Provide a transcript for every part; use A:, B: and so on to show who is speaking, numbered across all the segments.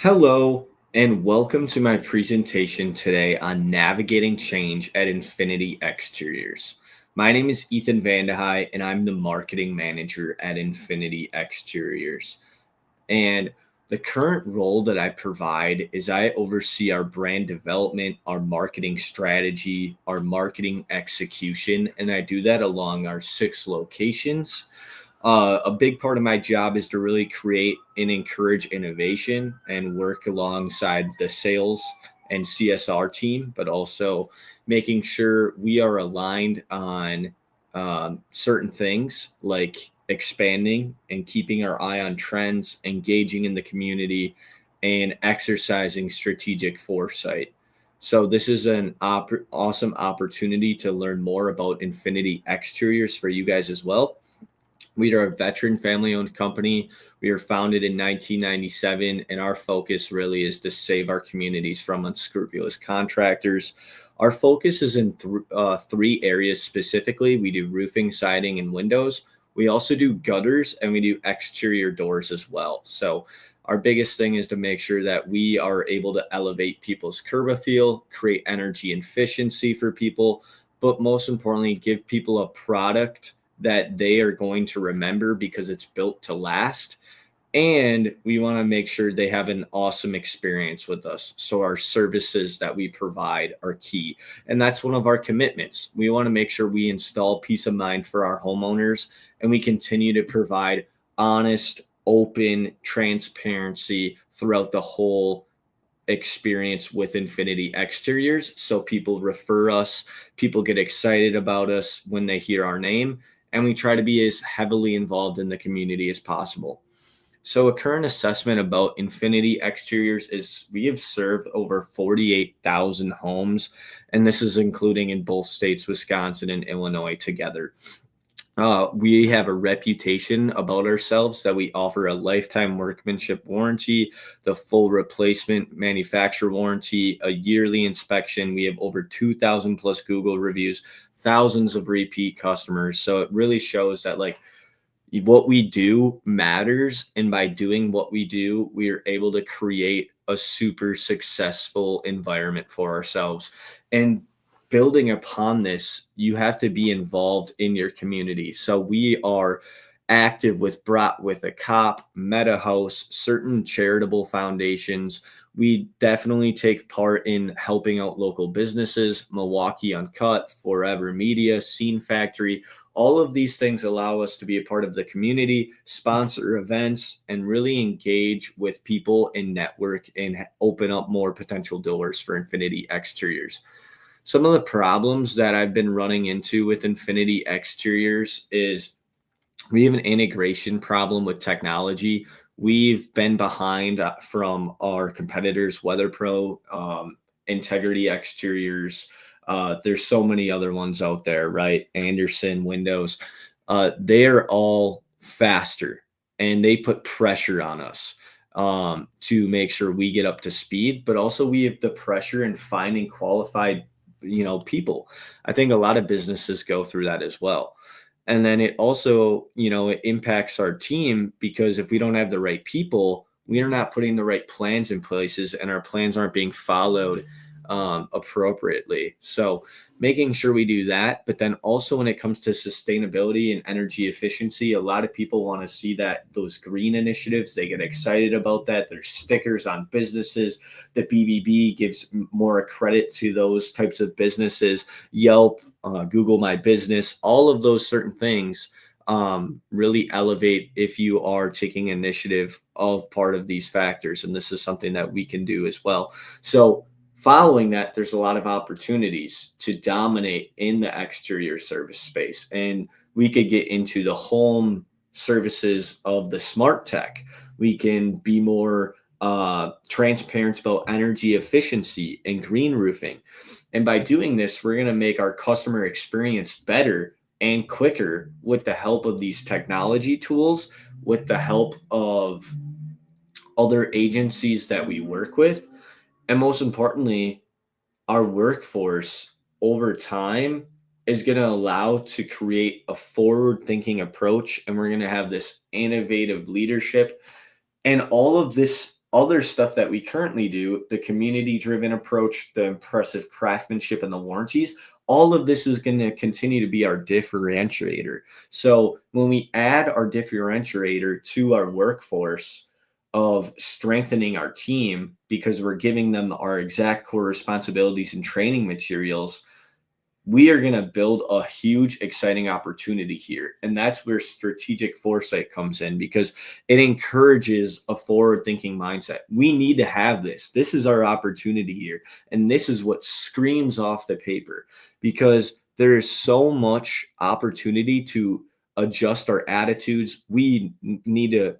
A: Hello, and welcome to my presentation today on navigating change at Infinity Exteriors. My name is Ethan Vandehei, and I'm the marketing manager at Infinity Exteriors. And the current role that I provide is I oversee our brand development, our marketing strategy, our marketing execution, and I do that along our six locations. A big part of my job is to really create and encourage innovation and work alongside the sales and CSR team, but also making sure we are aligned on certain things like expanding and keeping our eye on trends, engaging in the community, and exercising strategic foresight. So, this is an awesome opportunity to learn more about Infinity Exteriors for you guys as well. We are a veteran family owned company. We were founded in 1997, and our focus really is to save our communities from unscrupulous contractors. Our focus is in three areas specifically. We do roofing, siding, and windows. We also do gutters and we do exterior doors as well. So, our biggest thing is to make sure that we are able to elevate people's curb appeal, create energy efficiency for people, but most importantly, give people a product that they are going to remember because it's built to last. And we want to make sure they have an awesome experience with us. So our services that we provide are key. And that's one of our commitments. We want to make sure we install peace of mind for our homeowners and we continue to provide honest, open transparency throughout the whole experience with Infinity Exteriors. So people refer us, people get excited about us when they hear our name, and we try to be as heavily involved in the community as possible. So, a current assessment about Infinity Exteriors is we have served over 48,000 homes, and this is including in both states, Wisconsin and Illinois together. We have a reputation about ourselves that we offer a lifetime workmanship warranty, the full replacement manufacturer warranty, a yearly inspection. We have over 2,000 plus Google reviews, thousands of repeat customers. So it really shows that what we do matters. And by doing what we do, we are able to create a super successful environment for ourselves. And building upon this, you have to be involved in your community. So we are active with Brat with a Cop, Meta House, certain charitable foundations. We definitely take part in helping out local businesses, Milwaukee Uncut, Forever Media, Scene Factory. All of these things allow us to be a part of the community, sponsor events, and really engage with people and network and open up more potential doors for Infinity Exteriors. Some of the problems that I've been running into with Infinity Exteriors is we have an integration problem with technology. We've been behind from our competitors, Weather Pro, Integrity Exteriors. There's so many other ones out there, right? Anderson Windows. They're all faster and they put pressure on us to make sure we get up to speed, but also we have the pressure in finding qualified, people. I think a lot of businesses go through that as well. And then it also, it impacts our team because if we don't have the right people, we are not putting the right plans in places and our plans aren't being followed appropriately. So making sure we do that. But then also when it comes to sustainability and energy efficiency, a lot of people want to see that those green initiatives, they get excited about that. There's stickers on businesses. The BBB gives more credit to those types of businesses. Yelp, Google My Business, all of those certain things really elevate if you are taking initiative of part of these factors. And this is something that we can do as well. So following that, there's a lot of opportunities to dominate in the exterior service space. And we could get into the home services of the smart tech. We can be more transparent about energy efficiency and green roofing. And by doing this, we're going to make our customer experience better and quicker with the help of these technology tools, with the help of other agencies that we work with. And most importantly, our workforce over time is going to allow to create a forward thinking approach. And we're going to have this innovative leadership. And all of this other stuff that we currently do, the community-driven approach, the impressive craftsmanship, and the warranties, all of this is going to continue to be our differentiator. So when we add our differentiator to our workforce of strengthening our team because we're giving them our exact core responsibilities and training materials, we are going to build a huge, exciting opportunity here. And that's where strategic foresight comes in, because it encourages a forward thinking mindset. We need to have this. This is our opportunity here. And this is what screams off the paper, because there is so much opportunity to adjust our attitudes. We need to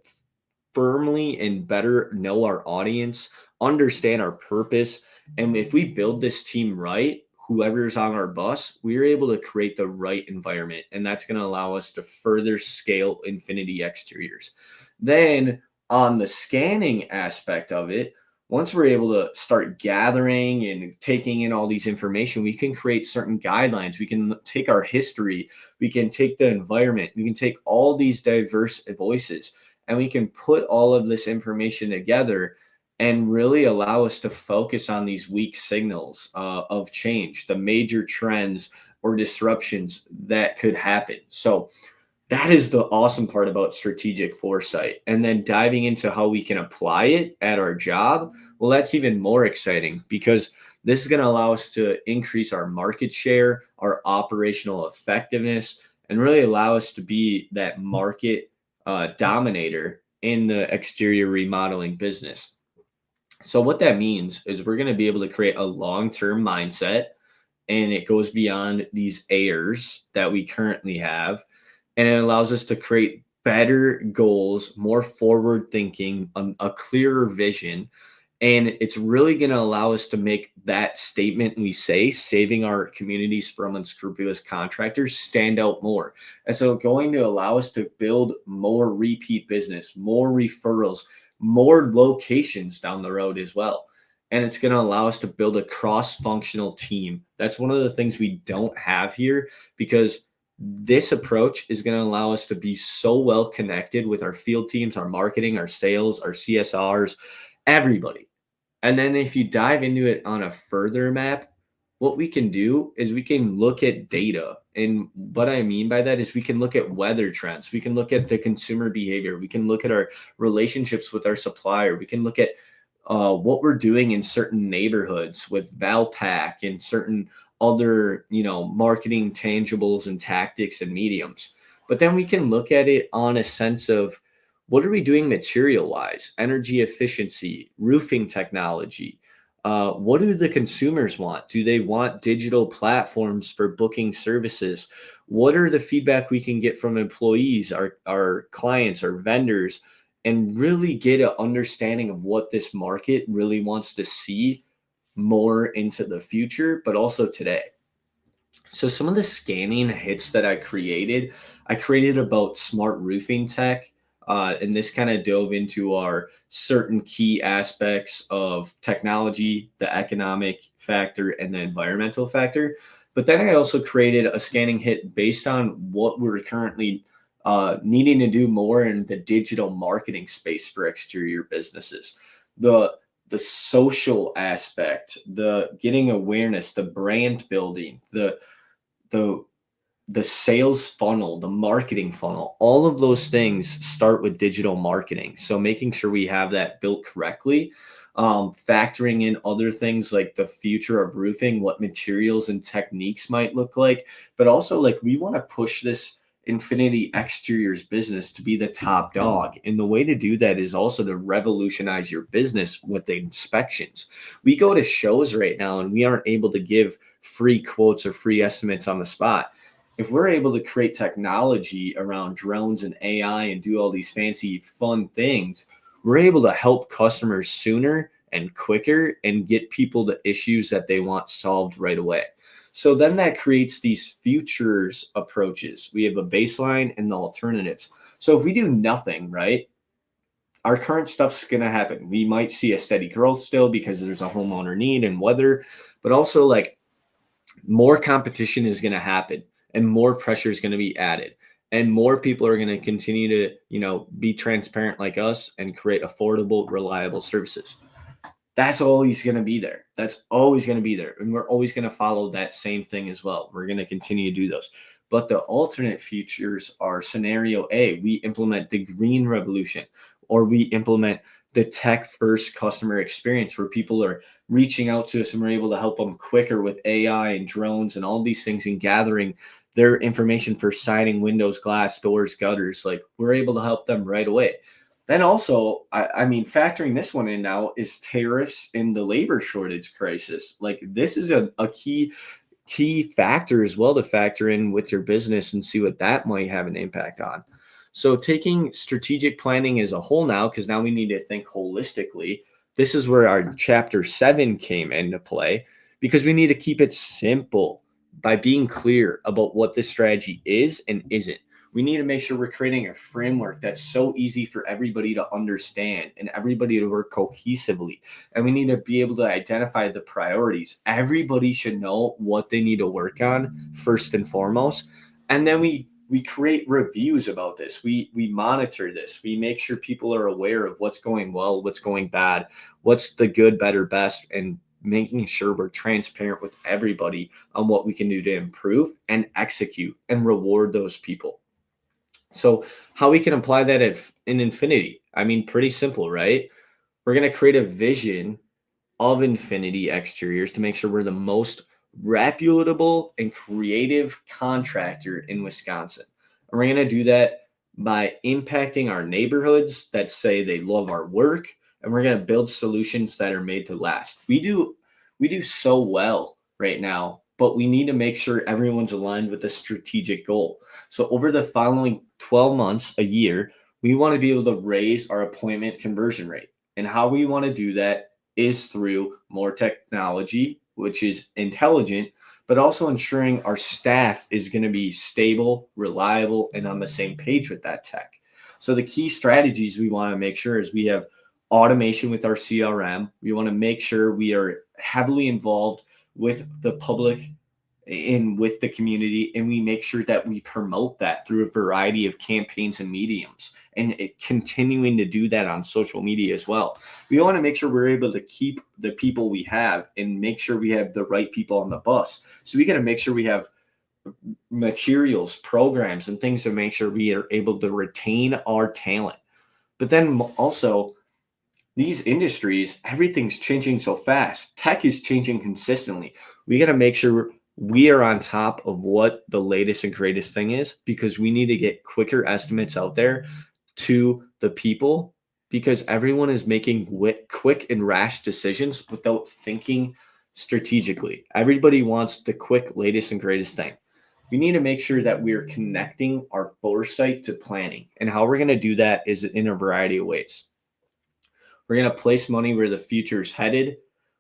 A: firmly and better know our audience, understand our purpose. And if we build this team right, whoever's on our bus, we're able to create the right environment. And that's going to allow us to further scale Infinity Exteriors. Then on the scanning aspect of it, once we're able to start gathering and taking in all these information, we can create certain guidelines. We can take our history, we can take the environment, we can take all these diverse voices, and we can put all of this information together and really allow us to focus on these weak signals of change, the major trends or disruptions that could happen. So that is the awesome part about strategic foresight. And then diving into how we can apply it at our job, well, that's even more exciting, because this is going to allow us to increase our market share, our operational effectiveness, and really allow us to be that market dominator in the exterior remodeling business. So what that means is we're going to be able to create a long-term mindset, and it goes beyond these errors that we currently have. And it allows us to create better goals, more forward thinking, a clearer vision. And it's really going to allow us to make that statement we say, saving our communities from unscrupulous contractors, stand out more. And so going to allow us to build more repeat business, more referrals, more locations down the road as well. And it's going to allow us to build a cross-functional team. That's one of the things we don't have here, because this approach is going to allow us to be so well connected with our field teams, our marketing, our sales, our CSRs, everybody. And then if you dive into it on a further map, what we can do is we can look at data. And what I mean by that is we can look at weather trends. We can look at the consumer behavior. We can look at our relationships with our supplier. We can look at what we're doing in certain neighborhoods with Valpak and certain other, marketing tangibles and tactics and mediums. But then we can look at it on a sense of, what are we doing material wise, energy efficiency, roofing technology? What do the consumers want? Do they want digital platforms for booking services? What are the feedback we can get from employees, our clients, our vendors, and really get an understanding of what this market really wants to see more into the future, but also today. So some of the scanning hits that I created about smart roofing tech. And this kind of dove into our certain key aspects of technology, the economic factor, and the environmental factor. But then I also created a scanning hit based on what we're currently needing to do more in the digital marketing space for exterior businesses. The social aspect, the getting awareness, the brand building, the sales funnel, the marketing funnel, all of those things start with digital marketing. So making sure we have that built correctly, factoring in other things like the future of roofing, what materials and techniques might look like, but also like we want to push this Infinity Exteriors business to be the top dog. And the way to do that is also to revolutionize your business with the inspections. We go to shows right now and we aren't able to give free quotes or free estimates on the spot. If we're able to create technology around drones and AI and do all these fancy, fun things, we're able to help customers sooner and quicker and get people the issues that they want solved right away. So then that creates these futures approaches. We have a baseline and the alternatives. So if we do nothing, right, our current stuff's going to happen. We might see a steady growth still because there's a homeowner need and weather, but also like more competition is going to happen and more pressure is going to be added. and more people are going to continue to, be transparent like us and create affordable, reliable services. That's always going to be there. That's always going to be there. And we're always going to follow that same thing as well. We're going to continue to do those. But the alternate futures are scenario A, we implement the green revolution, or we implement the tech first customer experience where people are reaching out to us and we're able to help them quicker with AI and drones and all these things and gathering their information for siding, windows, glass, doors, gutters. Like, we're able to help them right away. Then also, I mean, factoring this one in now is tariffs and the labor shortage crisis. Like, this is a key factor as well to factor in with your business and see what that might have an impact on. So taking strategic planning as a whole now, because now we need to think holistically, this is where our chapter 7 came into play, because we need to keep it simple by being clear about what this strategy is and isn't. We need to make sure we're creating a framework that's so easy for everybody to understand and everybody to work cohesively. And we need to be able to identify the priorities. Everybody should know what they need to work on first and foremost. And then we create reviews about this. We monitor this. We make sure people are aware of what's going well, what's going bad, what's the good, better, best, and making sure we're transparent with everybody on what we can do to improve and execute and reward those people. So how we can apply that in Infinity? I mean, pretty simple, right? We're going to create a vision of Infinity Exteriors to make sure we're the most reputable and creative contractor in Wisconsin. And we're going to do that by impacting our neighborhoods that say they love our work, and we're going to build solutions that are made to last. We do so well right now, but we need to make sure everyone's aligned with a strategic goal. So over the following 12 months, a year, we want to be able to raise our appointment conversion rate. And how we want to do that is through more technology, which is intelligent, but also ensuring our staff is going to be stable, reliable, and on the same page with that tech. So the key strategies we want to make sure is we have automation with our CRM. We want to make sure we are heavily involved with the public and with the community, and we make sure that we promote that through a variety of campaigns and mediums, and continuing to do that on social media as well. We want to make sure we're able to keep the people we have and make sure we have the right people on the bus. So we got to make sure we have materials, programs, and things to make sure we are able to retain our talent. But then also, these industries, everything's changing so fast. Tech is changing consistently. We got to make sure we are on top of what the latest and greatest thing is, because we need to get quicker estimates out there to the people, because everyone is making quick and rash decisions without thinking strategically. Everybody wants the quick, latest and greatest thing. We need to make sure that we're connecting our foresight to planning. And how we're going to do that is in a variety of ways. We're going to place money where the future is headed.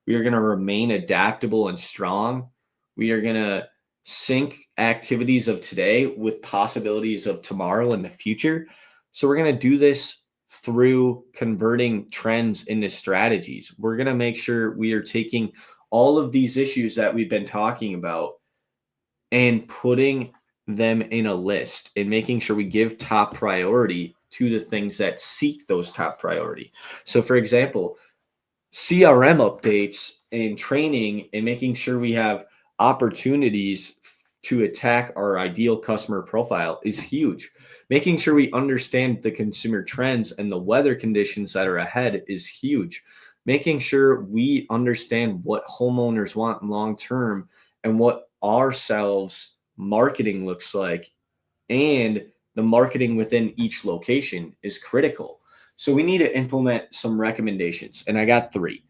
A: We are going to remain adaptable and strong. We are going to sync activities of today with possibilities of tomorrow and the future. So we're going to do this through converting trends into strategies. We're going to make sure we are taking all of these issues that we've been talking about and putting them in a list and making sure we give top priority to the things that seek those top priority. So for example, CRM updates and training and making sure we have opportunities to attack our ideal customer profile is huge. Making sure we understand the consumer trends and the weather conditions that are ahead is huge. Making sure we understand what homeowners want long term and what ourselves marketing looks like, and the marketing within each location is critical. So we need to implement some recommendations, and I got 3.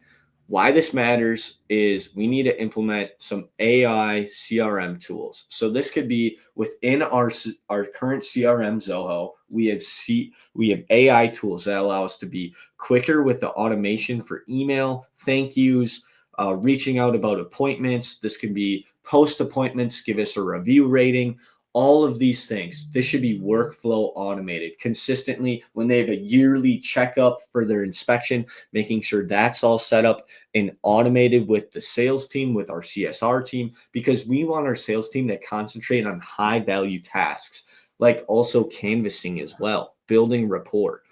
A: Why this matters is we need to implement some AI CRM tools. So this could be within our current CRM Zoho. We have AI tools that allow us to be quicker with the automation for email, thank yous, reaching out about appointments. This can be post appointments, give us a review rating. All of these things, this should be workflow automated consistently when they have a yearly checkup for their inspection, making sure that's all set up and automated with the sales team, with our CSR team, because we want our sales team to concentrate on high value tasks. like also canvassing as well, building rapport.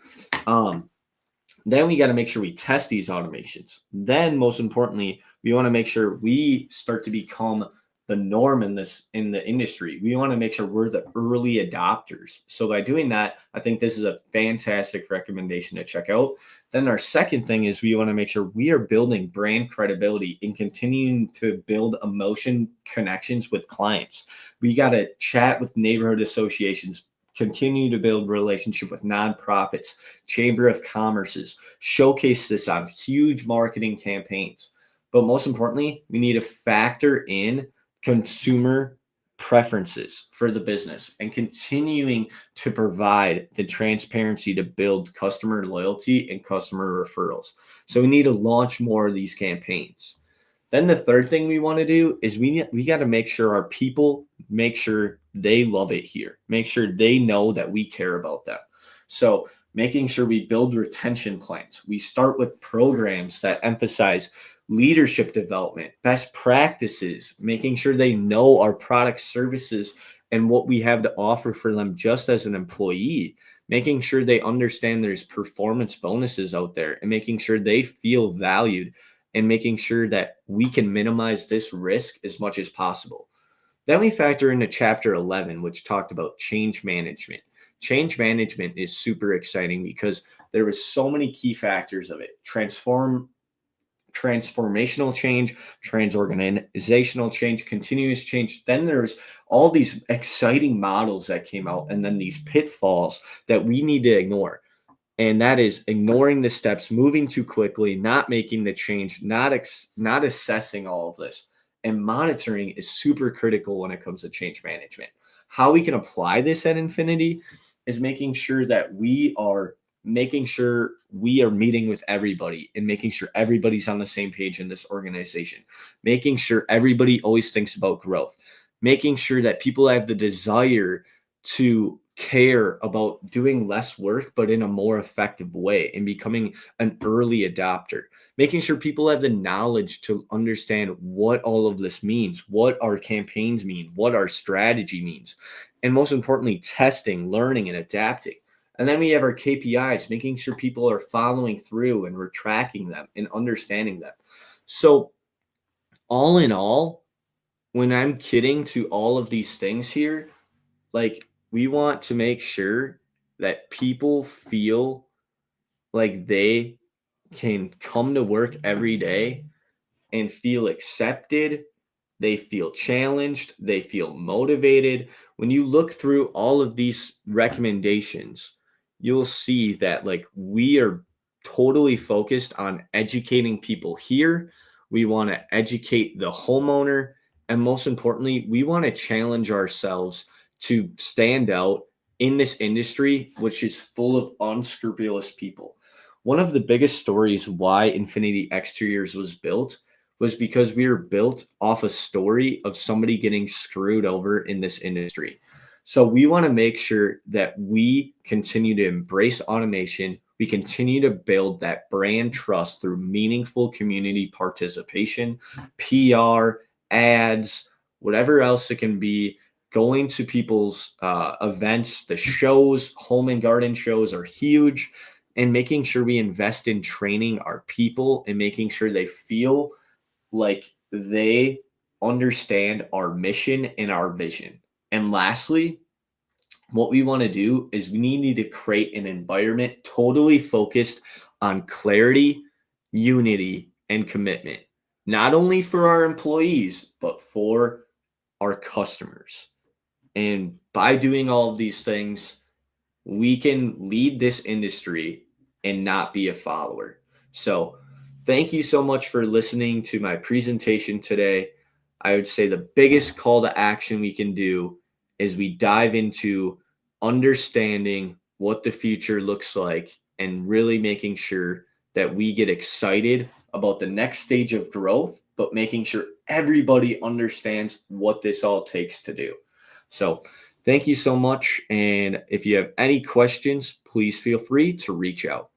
A: Then we got to make sure we test these automations. Then, most importantly, we want to make sure we start to become the norm in the industry. We want to make sure we're the early adopters. So by doing that, I think this is a fantastic recommendation to check out. Then our second thing is we want to make sure we are building brand credibility and continuing to build emotion connections with clients. We got to chat with neighborhood associations, continue to build relationship with nonprofits, chamber of commerces, showcase this on huge marketing campaigns. But most importantly, we need to factor in consumer preferences for the business and continuing to provide the transparency to build customer loyalty and customer referrals. So we need to launch more of these campaigns. Then the third thing we want to do is we got to make sure our people make sure they love it here. Make sure they know that we care about them. So making sure we build retention plans. We start with programs that emphasize leadership development, best practices, making sure they know our product, services, and what we have to offer for them just as an employee, making sure they understand there's performance bonuses out there, and making sure they feel valued, and making sure that we can minimize this risk as much as possible. Then we factor into chapter 11, which talked about change management. Change management is super exciting because there was so many key factors of it. Transformational change, transorganizational change, continuous change. Then there's all these exciting models that came out, and then these pitfalls that we need to ignore. And that is ignoring the steps, moving too quickly, not making the change, not assessing all of this. And monitoring is super critical when it comes to change management. How we can apply this at Infinity is making sure that we are meeting with everybody and making sure everybody's on the same page in this organization, making sure everybody always thinks about growth, making sure that people have the desire to care about doing less work, but in a more effective way, and becoming an early adopter, making sure people have the knowledge to understand what all of this means, what our campaigns mean, what our strategy means, and most importantly, testing, learning, and adapting. And then we have our KPIs, making sure people are following through and we're tracking them and understanding them. So all in all, when I'm getting to all of these things here, like, we want to make sure that people feel like they can come to work every day and feel accepted. They feel challenged. They feel motivated. When you look through all of these recommendations, you'll see that, like, we are totally focused on educating people here. We want to educate the homeowner. And most importantly, we want to challenge ourselves to stand out in this industry, which is full of unscrupulous people. One of the biggest stories why Infinity Exteriors was built was because we were built off a story of somebody getting screwed over in this industry. So we want to make sure that we continue to embrace automation. We continue to build that brand trust through meaningful community participation, PR, ads, whatever else it can be. Going to people's events, the shows, home and garden shows are huge, and making sure we invest in training our people and making sure they feel like they understand our mission and our vision. And lastly, what we want to do is we need to create an environment totally focused on clarity, unity, and commitment, not only for our employees, but for our customers. And by doing all of these things, we can lead this industry and not be a follower. So thank you so much for listening to my presentation today. I would say the biggest call to action we can do is we dive into understanding what the future looks like and really making sure that we get excited about the next stage of growth, but making sure everybody understands what this all takes to do. So thank you so much. And if you have any questions, please feel free to reach out.